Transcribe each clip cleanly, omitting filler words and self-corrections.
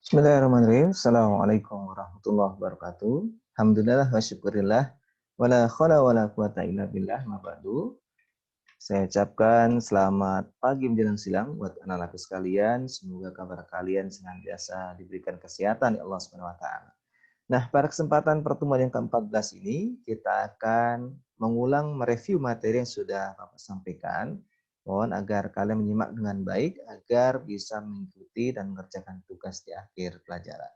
Bismillahirrahmanirrahim. Assalamualaikum warahmatullahi wabarakatuh. Alhamdulillah wa syukurillah. Wala khala wala quwata illa billah ma ba'du. Saya ucapkan selamat pagi menjelang siang buat anak-anakku sekalian. Semoga kabar kalian senantiasa diberikan kesehatan ya Allah Subhanahu wa taala. Nah, pada kesempatan pertemuan yang ke-14 ini kita akan mengulang mereview materi yang sudah Bapak sampaikan. Mohon agar kalian menyimak dengan baik agar bisa mengikuti dan mengerjakan tugas di akhir pelajaran.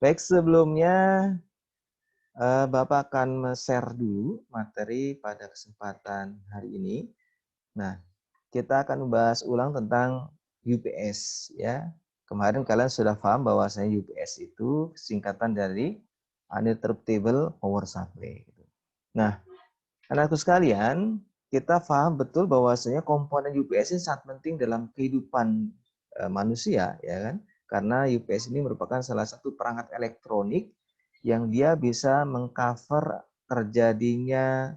Baik, sebelumnya Bapak akan share dulu materi pada kesempatan hari ini. Nah, kita akan membahas ulang tentang UPS ya. Kemarin kalian sudah paham bahwasanya UPS itu singkatan dari Uninterruptible Power Supply. Nah, anakku sekalian, kita paham betul bahwasanya komponen UPS ini sangat penting dalam kehidupan manusia, ya kan? Karena UPS ini merupakan salah satu perangkat elektronik yang dia bisa mengcover terjadinya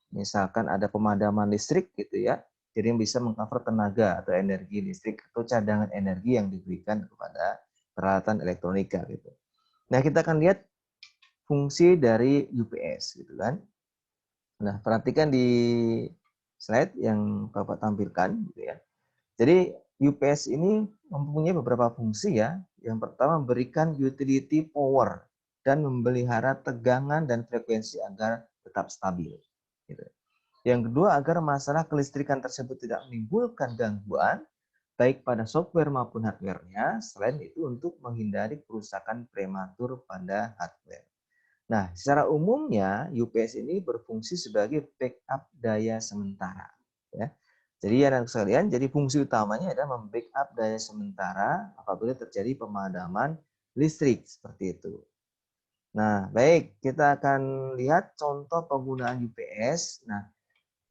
misalkan ada pemadaman listrik gitu ya. Jadi yang bisa mengcover tenaga atau energi listrik atau cadangan energi yang diberikan kepada peralatan elektronika gitu. Nah, kita akan lihat fungsi dari UPS gitu kan. Nah, perhatikan di slide yang Bapak tampilkan gitu ya. Jadi UPS ini mempunyai beberapa fungsi ya. Yang pertama memberikan utility power dan memelihara tegangan dan frekuensi agar tetap stabil. Gitu. Yang kedua agar masalah kelistrikan tersebut tidak menimbulkan gangguan baik pada software maupun hardware-nya. Selain itu untuk menghindari kerusakan prematur pada hardware. Nah, secara umumnya UPS ini berfungsi sebagai backup daya sementara. Ya. Jadi anak sekalian, jadi fungsi utamanya adalah membackup daya sementara apabila terjadi pemadaman listrik seperti itu. Nah, baik, kita akan lihat contoh penggunaan UPS. Nah,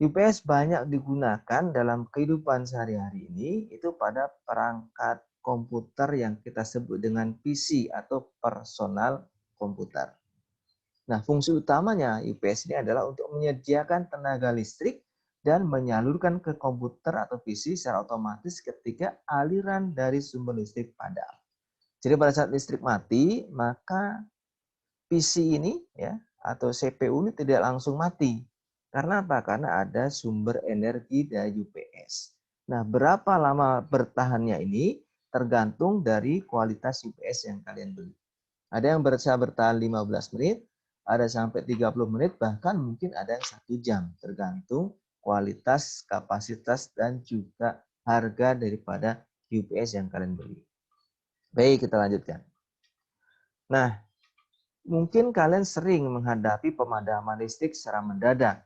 UPS banyak digunakan dalam kehidupan sehari-hari ini itu pada perangkat komputer yang kita sebut dengan PC atau personal komputer. Nah, fungsi utamanya UPS ini adalah untuk menyediakan tenaga listrik dan menyalurkan ke komputer atau PC secara otomatis ketika aliran dari sumber listrik padam. Jadi pada saat listrik mati, maka PC ini ya atau CPU ini tidak langsung mati. Karena apa? Karena ada sumber energi dari UPS. Nah, berapa lama bertahannya ini tergantung dari kualitas UPS yang kalian beli. Ada yang bisa bertahan 15 menit, ada sampai 30 menit, bahkan mungkin ada yang 1 jam, tergantung kualitas, kapasitas, dan juga harga daripada UPS yang kalian beli. Baik, kita lanjutkan. Nah, mungkin kalian sering menghadapi pemadaman listrik secara mendadak,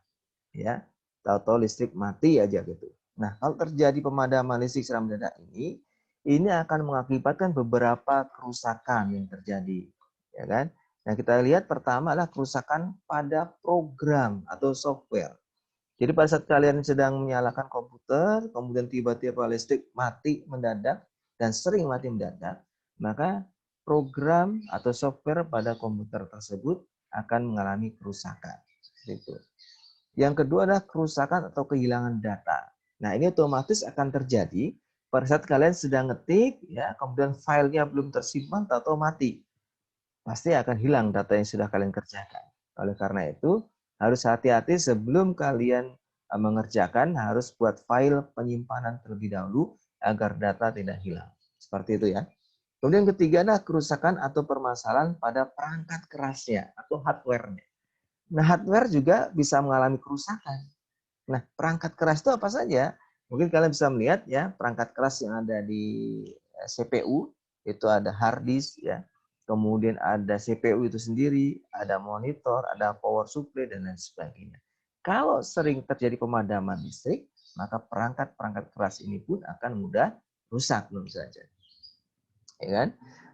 ya. Tahu-tahu listrik mati aja gitu. Nah, kalau terjadi pemadaman listrik secara mendadak ini akan mengakibatkan beberapa kerusakan yang terjadi, ya kan? Nah, kita lihat pertama adalah kerusakan pada program atau software. Jadi pada saat kalian sedang menyalakan komputer, kemudian tiba-tiba listrik mati mendadak dan sering mati mendadak, maka program atau software pada komputer tersebut akan mengalami kerusakan. Gitu. Yang kedua adalah kerusakan atau kehilangan data. Nah, ini otomatis akan terjadi pada saat kalian sedang ngetik, ya, kemudian filenya belum tersimpan atau mati. Pasti akan hilang data yang sudah kalian kerjakan. Oleh karena itu, harus hati-hati sebelum kalian mengerjakan, harus buat file penyimpanan terlebih dahulu agar data tidak hilang. Seperti itu ya. Kemudian ketiga adalah kerusakan atau permasalahan pada perangkat kerasnya atau hardware-nya. Nah, hardware juga bisa mengalami kerusakan. Nah, perangkat keras itu apa saja? Mungkin kalian bisa melihat ya, perangkat keras yang ada di CPU itu ada hard disk ya. Kemudian ada CPU itu sendiri, ada monitor, ada power supply dan lain sebagainya. Kalau sering terjadi pemadaman listrik, maka perangkat-perangkat keras ini pun akan mudah rusak tentu saja. Ya kan?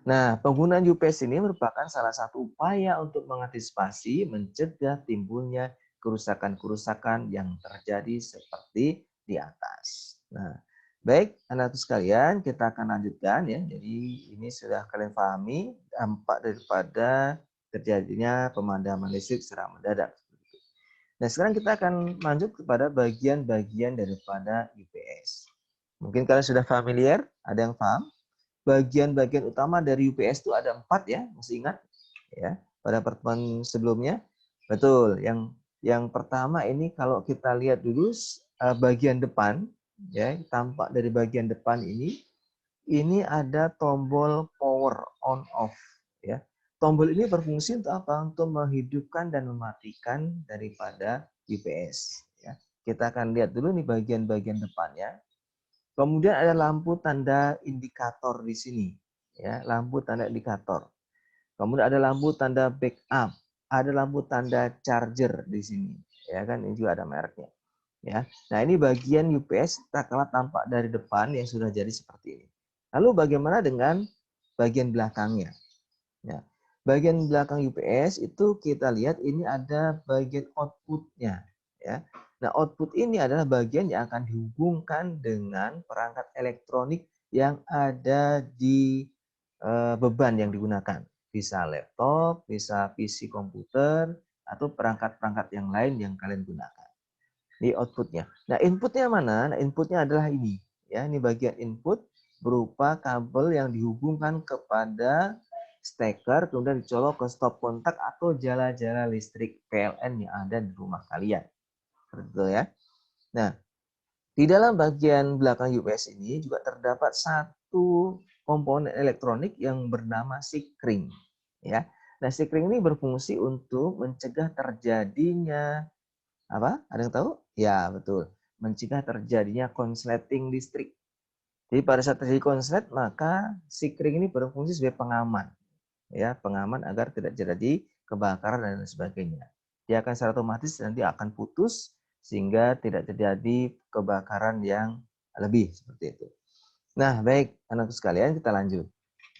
Nah, penggunaan UPS ini merupakan salah satu upaya untuk mengantisipasi, mencegah timbulnya kerusakan-kerusakan yang terjadi seperti di atas. Nah, baik anak-anak sekalian, kita akan lanjutkan ya. Jadi ini sudah kalian pahami dampak daripada terjadinya pemadaman listrik secara mendadak. Nah, sekarang kita akan lanjut kepada bagian-bagian daripada UPS. Mungkin kalian sudah familiar, ada yang paham? bagian-bagian utama dari UPS itu ada 4 ya, masih ingat ya pada pertemuan sebelumnya. Betul, yang pertama ini kalau kita lihat dulu bagian depan ya, tampak dari bagian depan ini ada tombol power on off ya. Tombol ini berfungsi untuk apa? Untuk menghidupkan dan mematikan daripada UPS ya. Kita akan lihat dulu nih bagian-bagian depannya. Kemudian ada lampu tanda indikator di sini ya, lampu tanda indikator. Kemudian ada lampu tanda backup, ada lampu tanda charger di sini ya kan, ini juga ada mereknya ya. Nah, ini bagian UPS tak kalah tampak dari depan yang sudah jadi seperti ini. Lalu bagaimana dengan bagian belakangnya? Ya. Bagian belakang UPS itu kita lihat ini ada bagian outputnya. Ya. Nah, output ini adalah bagian yang akan dihubungkan dengan perangkat elektronik yang ada di beban yang digunakan. Bisa laptop, bisa PC komputer, atau perangkat-perangkat yang lain yang kalian gunakan. Di outputnya. Nah, inputnya mana? Nah, inputnya adalah ini. Ya, ini bagian input berupa kabel yang dihubungkan kepada steker, kemudian dicolok ke stop kontak atau jala-jala listrik PLN yang ada di rumah kalian. Betul ya. Nah, di dalam bagian belakang UPS ini juga terdapat satu komponen elektronik yang bernama sikring. Ya. Nah, sikring ini berfungsi untuk mencegah terjadinya apa? Ada yang tahu? Ya, betul. Mencegah terjadinya konsleting listrik. Jadi pada saat terjadi konslet, maka sikring ini berfungsi sebagai pengaman. Ya, pengaman agar tidak terjadi kebakaran dan lain sebagainya. Dia akan secara otomatis nanti akan putus sehingga tidak terjadi kebakaran yang lebih seperti itu. Nah, baik anakku sekalian, kita lanjut.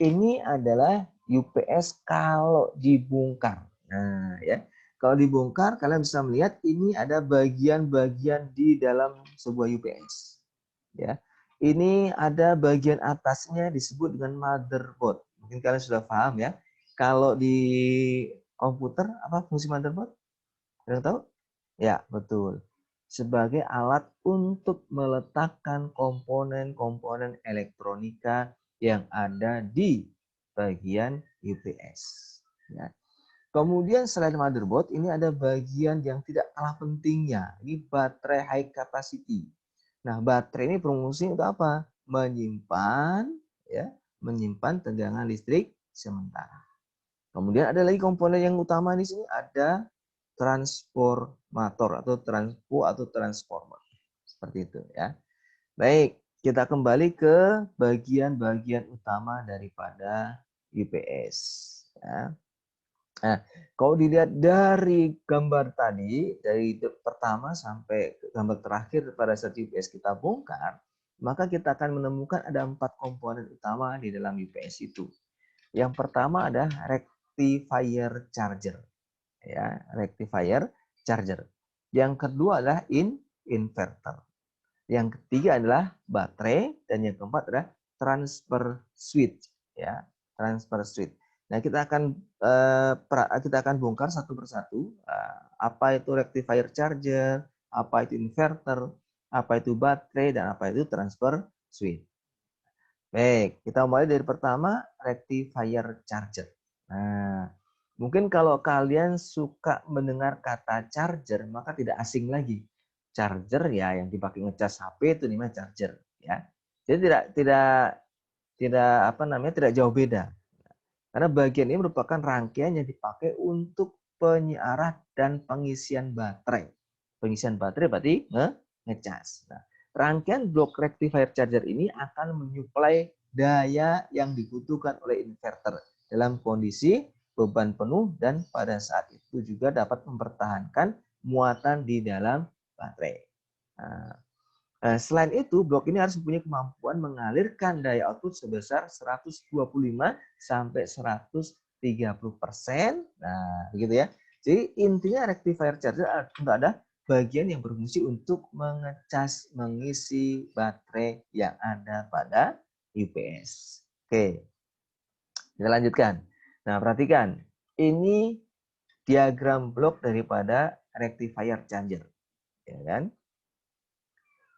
Ini adalah UPS kalau dibongkar. Nah, ya. Kalau dibongkar, kalian bisa melihat ini ada bagian-bagian di dalam sebuah UPS. Ya. Ini ada bagian atasnya disebut dengan motherboard. Mungkin kalian sudah paham ya. Kalau di komputer, apa fungsi motherboard? Ada yang tahu? Ya, betul. Sebagai alat untuk meletakkan komponen-komponen elektronika yang ada di bagian UPS. Ya. Kemudian selain motherboard, ini ada bagian yang tidak kalah pentingnya. Ini baterai high capacity. Nah, baterai ini berfungsi untuk apa? Menyimpan, ya, menyimpan tegangan listrik sementara. Kemudian ada lagi komponen yang utama di sini, ada transformator atau transformer. Seperti itu ya. Baik, kita kembali ke bagian-bagian utama daripada UPS ya. Nah, kalau dilihat dari gambar tadi, dari pertama sampai gambar terakhir pada saat UPS kita bongkar, maka kita akan menemukan ada 4 komponen utama di dalam UPS itu. Yang pertama ada rectifier charger. Ya, rectifier charger. Yang kedua adalah inverter. Yang ketiga adalah baterai dan yang keempat adalah transfer switch ya, transfer switch. Nah, kita akan bongkar satu persatu apa itu rectifier charger, apa itu inverter, apa itu baterai dan apa itu transfer switch. Baik, kita mulai dari pertama rectifier charger. Nah, mungkin kalau kalian suka mendengar kata charger, maka tidak asing lagi. Charger ya yang dipakai ngecas HP itu namanya charger ya. Jadi tidak jauh beda. Karena bagian ini merupakan rangkaian yang dipakai untuk penyiaran dan pengisian baterai. Pengisian baterai berarti ngecas. Nah, rangkaian blok rectifier charger ini akan menyuplai daya yang dibutuhkan oleh inverter dalam kondisi beban penuh dan pada saat itu juga dapat mempertahankan muatan di dalam baterai. Nah, selain itu, blok ini harus mempunyai kemampuan mengalirkan daya output sebesar 125 sampai 130%. Nah, begitu ya. Jadi intinya rectifier charger ada bagian yang berfungsi untuk mengecas, mengisi baterai yang ada pada UPS. Oke, kita lanjutkan. Nah, perhatikan. Ini diagram blok daripada rectifier charger. Ya kan?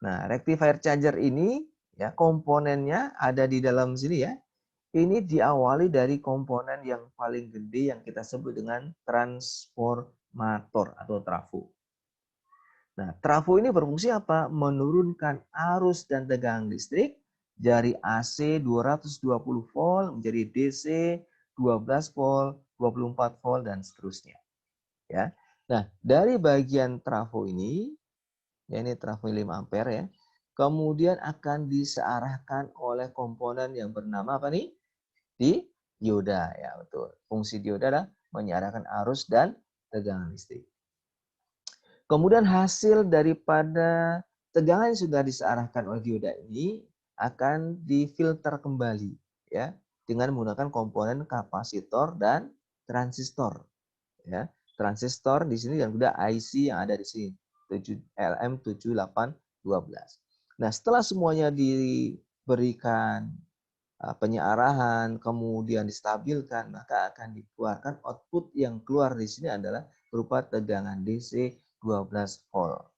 Nah, rectifier charger ini ya komponennya ada di dalam sini ya. Ini diawali dari komponen yang paling gede yang kita sebut dengan transformator atau trafo. Nah, trafo ini berfungsi apa? Menurunkan arus dan tegangan listrik dari AC 220 volt menjadi DC 12 volt, 24 volt dan seterusnya. Ya. Nah, dari bagian trafo ini, ya ini trafo 5 ampere ya. Kemudian akan disearahkan oleh komponen yang bernama apa nih? Dioda ya, betul. Fungsi dioda adalah mengarahkan arus dan tegangan listrik. Kemudian hasil daripada tegangan yang sudah disearahkan oleh dioda ini akan difilter kembali ya dengan menggunakan komponen kapasitor dan transistor ya. Transistor di sini dan juga IC yang ada di sini LM7812. Nah, setelah semuanya diberikan penyearahan, kemudian distabilkan, maka akan dikeluarkan output yang keluar di sini adalah berupa tegangan DC 12 volt.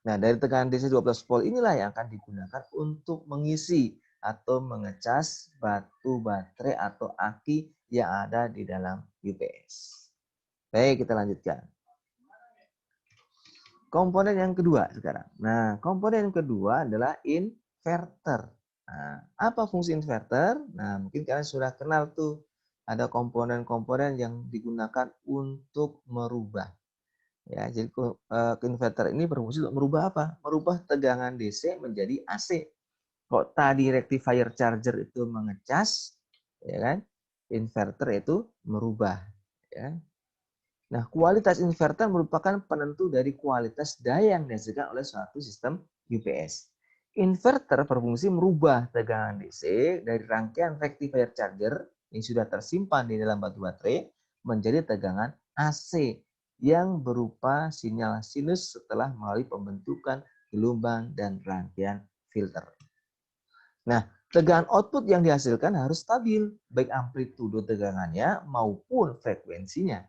Nah, dari tegangan DC 12 volt inilah yang akan digunakan untuk mengisi atau mengecas batu baterai atau aki yang ada di dalam UPS. Baik, kita lanjutkan. Komponen yang kedua sekarang. Nah, komponen yang kedua adalah inverter. Nah, apa fungsi inverter? Nah, mungkin kalian sudah kenal tuh. Ada komponen-komponen yang digunakan untuk merubah. Ya, jadi inverter ini berfungsi untuk merubah apa? Merubah tegangan DC menjadi AC. Kok tadi rectifier charger itu mengecas, ya kan? Inverter itu merubah, ya. Nah, kualitas inverter merupakan penentu dari kualitas daya yang dihasilkan oleh suatu sistem UPS. Inverter berfungsi merubah tegangan DC dari rangkaian rectifier charger yang sudah tersimpan di dalam batu baterai menjadi tegangan AC yang berupa sinyal sinus setelah melalui pembentukan gelombang dan rangkaian filter. Nah, tegangan output yang dihasilkan harus stabil, baik amplitudo tegangannya maupun frekuensinya.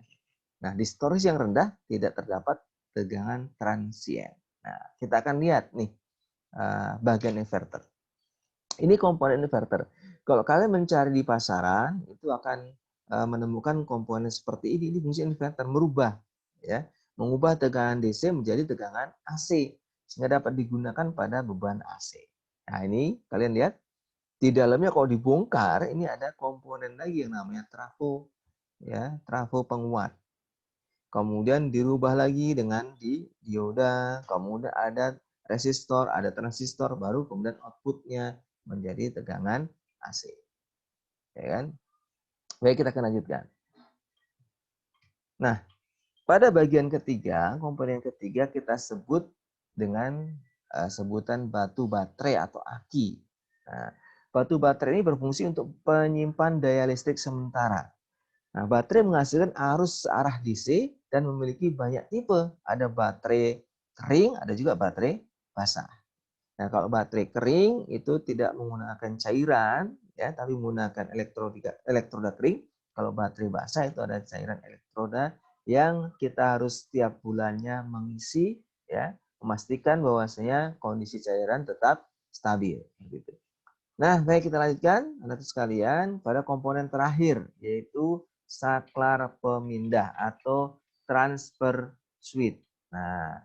Nah, di storage yang rendah tidak terdapat tegangan transient. Nah, kita akan lihat nih bagian inverter. Ini komponen inverter. Kalau kalian mencari di pasaran, itu akan menemukan komponen seperti ini. Ini fungsi inverter merubah, ya, mengubah tegangan DC menjadi tegangan AC sehingga dapat digunakan pada beban AC. Nah, ini kalian lihat di dalamnya kalau dibongkar, ini ada komponen lagi yang namanya trafo, ya, trafo penguat. Kemudian dirubah lagi dengan dioda, kemudian ada resistor, ada transistor, baru kemudian outputnya menjadi tegangan AC. Ya kan? Baik, kita akan lanjutkan. Nah, pada bagian ketiga, komponen ketiga kita sebut dengan sebutan batu baterai atau aki. Nah, batu baterai ini berfungsi untuk penyimpan daya listrik sementara. Nah, baterai menghasilkan arus searah DC dan memiliki banyak tipe. Ada baterai kering, ada juga baterai basah. Nah, kalau baterai kering itu tidak menggunakan cairan, ya, tapi menggunakan elektroda kering. Kalau baterai basah itu ada cairan elektroda yang kita harus setiap bulannya mengisi, ya, memastikan bahwasanya kondisi cairan tetap stabil. Gitu. Nah, baik, kita lanjutkan, anak-anak sekalian, pada komponen terakhir, yaitu saklar pemindah atau transfer switch. Nah,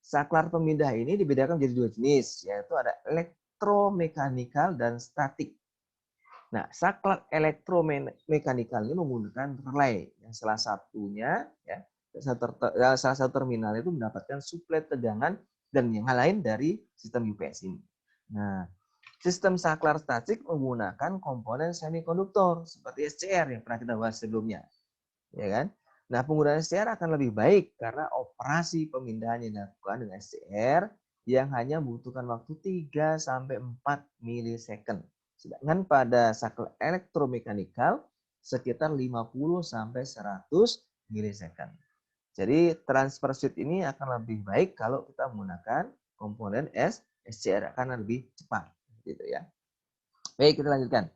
saklar pemindah ini dibedakan menjadi dua jenis, yaitu ada elektromekanikal dan statik. Nah, saklar elektromekanikal ini menggunakan relay, yang salah satunya, ya, salah satu terminal itu mendapatkan suplai tegangan dan yang lain dari sistem UPS ini. Nah, sistem saklar statik menggunakan komponen semikonduktor seperti SCR yang pernah kita bahas sebelumnya, ya kan? Nah, penggunaan SCR akan lebih baik karena operasi pemindahan yang dilakukan dengan SCR yang hanya membutuhkan waktu 3 sampai 4 milisecond. Sedangkan pada saklar elektromekanikal sekitar 50 sampai 100 milisecond. Jadi transfer switch ini akan lebih baik kalau kita menggunakan komponen SCR akan lebih cepat, gitu ya. Baik, kita lanjutkan.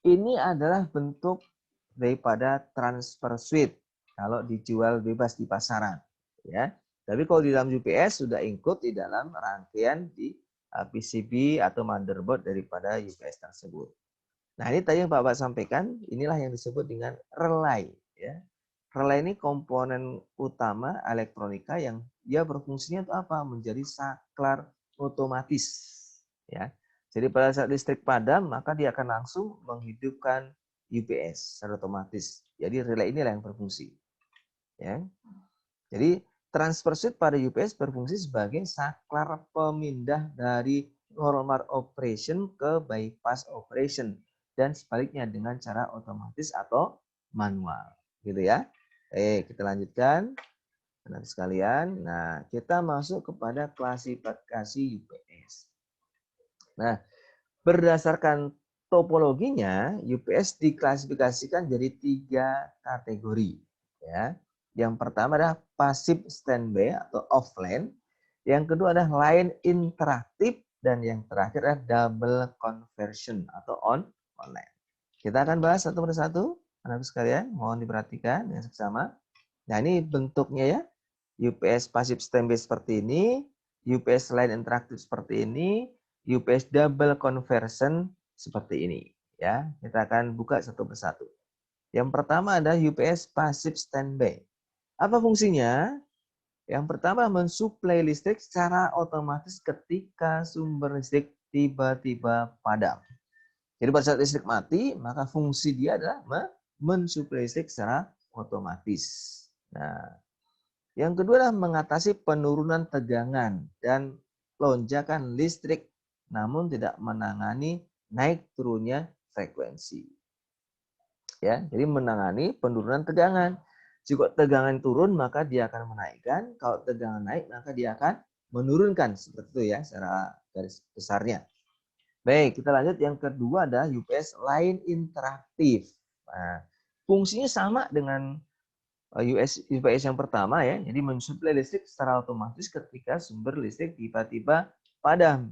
Ini adalah bentuk daripada transfer switch kalau dijual bebas di pasaran, ya. Tapi kalau di dalam UPS sudah include di dalam rangkaian di PCB atau motherboard daripada UPS tersebut. Nah, ini tadi yang Bapak sampaikan, inilah yang disebut dengan relay. Ya. Relay ini komponen utama elektronika yang dia berfungsinya untuk apa? Menjadi saklar otomatis. Ya. Jadi pada saat listrik padam, maka dia akan langsung menghidupkan UPS secara otomatis. Jadi relay inilah yang berfungsi. Ya. Jadi transfer switch pada UPS berfungsi sebagai saklar pemindah dari normal operation ke bypass operation dan sebaliknya dengan cara otomatis atau manual, gitu ya. Kita lanjutkan, anak sekalian. Nah, kita masuk kepada klasifikasi UPS. Nah, berdasarkan topologinya, UPS diklasifikasikan jadi 3 kategori. Ya. Yang pertama adalah passive standby atau offline. Yang kedua adalah line interaktif. Dan yang terakhir adalah double conversion atau online. Kita akan bahas satu persatu, anak sekalian. Mohon diperhatikan dengan seksama. Nah, ini bentuknya ya. UPS passive standby seperti ini, UPS line interaktif seperti ini, UPS double conversion seperti ini. Ya, kita akan buka satu persatu. Yang pertama ada UPS passive standby. Apa fungsinya? Yang pertama mensuplai listrik secara otomatis ketika sumber listrik tiba-tiba padam. Jadi pada saat listrik mati, maka fungsi dia adalah mensuplai listrik secara otomatis. Nah, yang kedua adalah mengatasi penurunan tegangan dan lonjakan listrik, namun tidak menangani naik turunnya frekuensi. Ya, jadi menangani penurunan tegangan. Jika tegangan turun, maka dia akan menaikkan. Kalau tegangan naik, maka dia akan menurunkan. Seperti itu ya, secara garis besarnya. Baik, kita lanjut. Yang kedua ada UPS line interaktif. Nah, fungsinya sama dengan UPS yang pertama ya, jadi mensuplai listrik secara otomatis ketika sumber listrik tiba-tiba padam,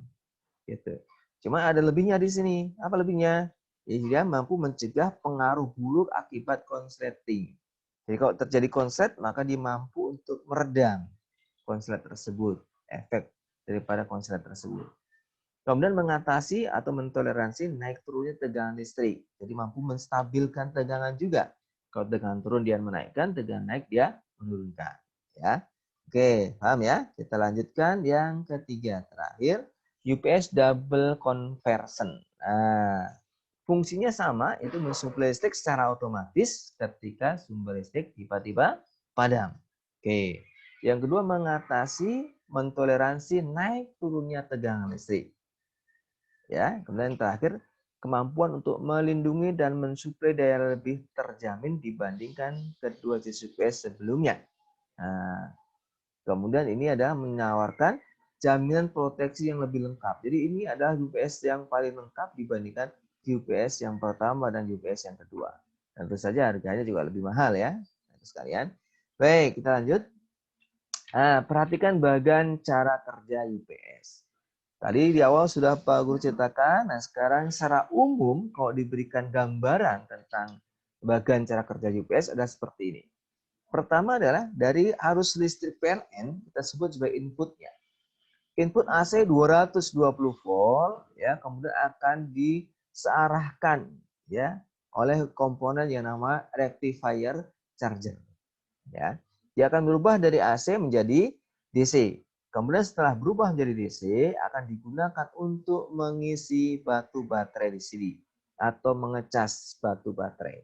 gitu. Cuma ada lebihnya di sini. Apa lebihnya? Ya, dia mampu mencegah pengaruh buruk akibat konsleting. Jadi kalau terjadi konslet, maka dia mampu untuk meredam konslet tersebut, efek daripada konslet tersebut. Kemudian mengatasi atau mentoleransi naik turunnya tegangan listrik. Jadi mampu menstabilkan tegangan juga. Kalau tegangan turun dia menaikkan, tegangan naik dia menurunkan. Ya, oke, paham ya? Kita lanjutkan yang ketiga terakhir, UPS double conversion. Nah, fungsinya sama, itu mensuplai listrik secara otomatis ketika sumber listrik tiba-tiba padam. Oke, yang kedua mengatasi mentoleransi naik turunnya tegangan listrik. Ya, kemudian terakhir kemampuan untuk melindungi dan mensuplai daya lebih terjamin dibandingkan kedua jenis UPS sebelumnya. Nah, kemudian ini adalah menawarkan jaminan proteksi yang lebih lengkap. Jadi ini adalah UPS yang paling lengkap dibandingkan UPS yang pertama dan UPS yang kedua. Tentu saja harganya juga lebih mahal ya, sekalian. Baik, kita lanjut. Nah, perhatikan bagian cara kerja UPS. Tadi di awal sudah Pak Guru ceritakan, nah sekarang secara umum kalau diberikan gambaran tentang bagian cara kerja UPS ada seperti ini. Pertama adalah dari arus listrik PLN, kita sebut sebagai inputnya. Input AC 220 volt, ya, kemudian akan disearahkan ya oleh komponen yang nama rectifier charger. Ya, dia akan berubah dari AC menjadi DC. Kemudian setelah berubah menjadi DC, akan digunakan untuk mengisi batu baterai di sini atau mengecas batu baterai.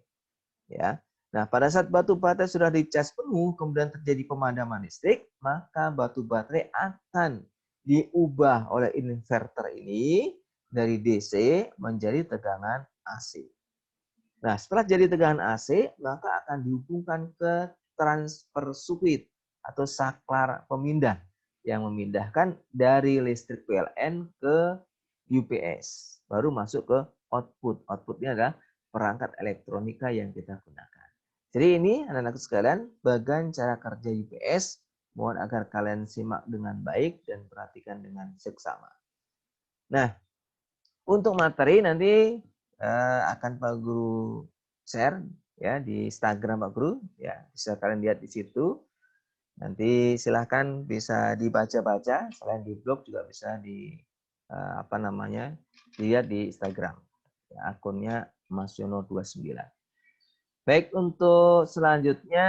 Ya. Nah, pada saat batu baterai sudah dicas penuh, kemudian terjadi pemadaman listrik, maka batu baterai akan diubah oleh inverter ini dari DC menjadi tegangan AC. Nah, setelah jadi tegangan AC, maka akan dihubungkan ke transfer switch atau saklar pemindah yang memindahkan dari listrik PLN ke UPS. Baru masuk ke output. Outputnya adalah perangkat elektronika yang kita gunakan. Jadi ini anak-anak sekalian, bagian cara kerja UPS. Mohon agar kalian simak dengan baik dan perhatikan dengan seksama. Nah, untuk materi nanti akan Pak Guru share ya di Instagram Pak Guru, ya bisa kalian lihat di situ. Nanti silahkan bisa dibaca-baca, selain di blog juga bisa di dilihat di Instagram. Ya, akunnya Mas Yono 29. Baik, untuk selanjutnya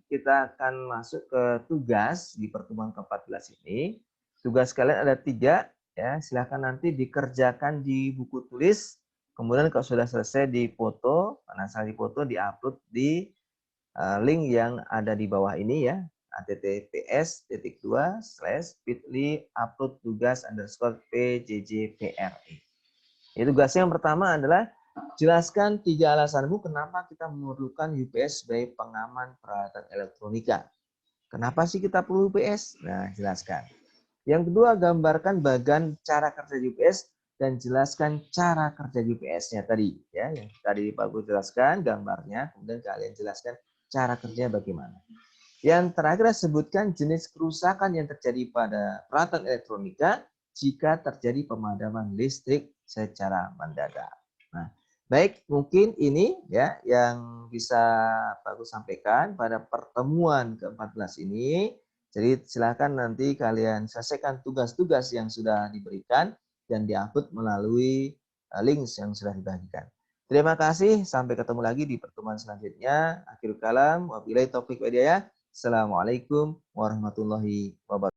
kita akan masuk ke tugas di pertemuan ke-14 ini. Tugas kalian ada 3, ya. Silahkan nanti dikerjakan di buku tulis. Kemudian kalau sudah selesai dipoto, nah saat dipoto diupload di link yang ada di bawah ini ya, https://bit.ly upload tugas_pjjpre. Tugasnya yang pertama adalah jelaskan 3 alasanmu kenapa kita memerlukan UPS sebagai pengaman peralatan elektronika. Kenapa sih kita perlu UPS? Nah, jelaskan. Yang kedua, gambarkan bagan cara kerja UPS dan jelaskan cara kerja UPS-nya tadi. Ya, yang tadi Pak Guru jelaskan gambarnya, kemudian kalian jelaskan cara kerjanya bagaimana. Yang terakhir, sebutkan jenis kerusakan yang terjadi pada peralatan elektronika jika terjadi pemadaman listrik secara mendadak. Nah, baik, mungkin ini ya yang bisa Pak Gus sampaikan pada pertemuan ke-14 ini. Jadi silakan nanti kalian selesaikan tugas-tugas yang sudah diberikan dan diupload melalui link yang sudah dibagikan. Terima kasih, sampai ketemu lagi di pertemuan selanjutnya. Akhirul kalam, wabillahi taufiq wal hidayah. Assalamualaikum warahmatullahi wabarakatuh.